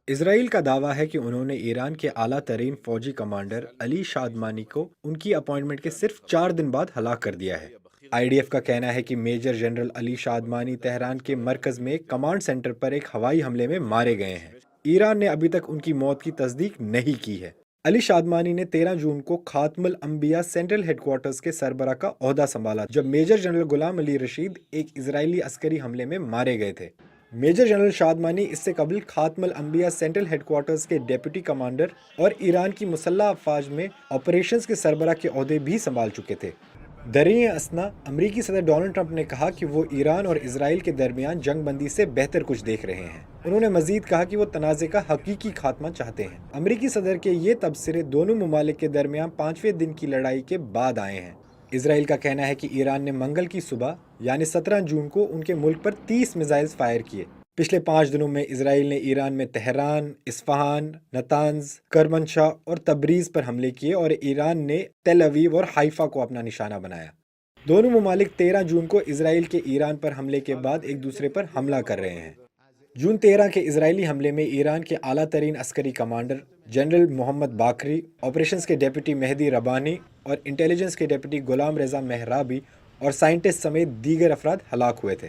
اسرائیل کا دعویٰ ہے کہ انہوں نے ایران کے اعلیٰ ترین فوجی کمانڈر علی شادمانی کو ان کی اپائنٹمنٹ کے صرف 4 دن بعد ہلاک کر دیا ہے۔ آئی ڈی ایف کا کہنا ہے کہ میجر جنرل علی شادمانی تہران کے مرکز میں ایک کمانڈ سینٹر پر ایک ہوائی حملے میں مارے گئے ہیں۔ ایران نے ابھی تک ان کی موت کی تصدیق نہیں کی ہے۔ علی شادمانی نے 13 جون کو خاتم الانبیاء سینٹرل ہیڈ کوارٹرز کے سربراہ کا عہدہ سنبھالا جب میجر جنرل غلام علی رشید ایک اسرائیلی عسکری حملے میں مارے گئے تھے۔ میجر جنرل شادمانی اس سے قبل خاتم الانبیاء سینٹرل ہیڈ کوارٹرز کے ڈیپٹی کمانڈر اور ایران کی مسلح افواج میں آپریشنز کے سربراہ کے عہدے بھی سنبھال چکے تھے۔ دریں اثنا امریکی صدر ڈونلڈ ٹرمپ نے کہا کہ وہ ایران اور اسرائیل کے درمیان جنگ بندی سے بہتر کچھ دیکھ رہے ہیں۔ انہوں نے مزید کہا کہ وہ تنازع کا حقیقی خاتمہ چاہتے ہیں۔ امریکی صدر کے یہ تبصرے دونوں ممالک کے درمیان 5ویں دن کی لڑائی کے بعد آئے ہیں۔ اسرائیل کا کہنا ہے کہ ایران نے منگل کی صبح یعنی 17 جون کو ان کے ملک پر 30 میزائلز فائر کیے۔ پچھلے 5 دنوں میں اسرائیل نے ایران میں تہران، اصفہان، نتانز، کرمنشاہ اور تبریز پر حملے کیے اور ایران نے تل اویو اور حائفہ کو اپنا نشانہ بنایا۔ دونوں ممالک 13 جون کو اسرائیل کے ایران پر حملے کے بعد ایک دوسرے پر حملہ کر رہے ہیں۔ جون 13 کے اسرائیلی حملے میں ایران کے اعلیٰ ترین عسکری کمانڈر جنرل محمد باقری، آپریشنز کے ڈیپٹی مہدی ربانی اور انٹیلیجنس کے ڈیپٹی غلام رضا مہرابی اور سائنٹسٹ سمیت دیگر افراد ہلاک ہوئے تھے۔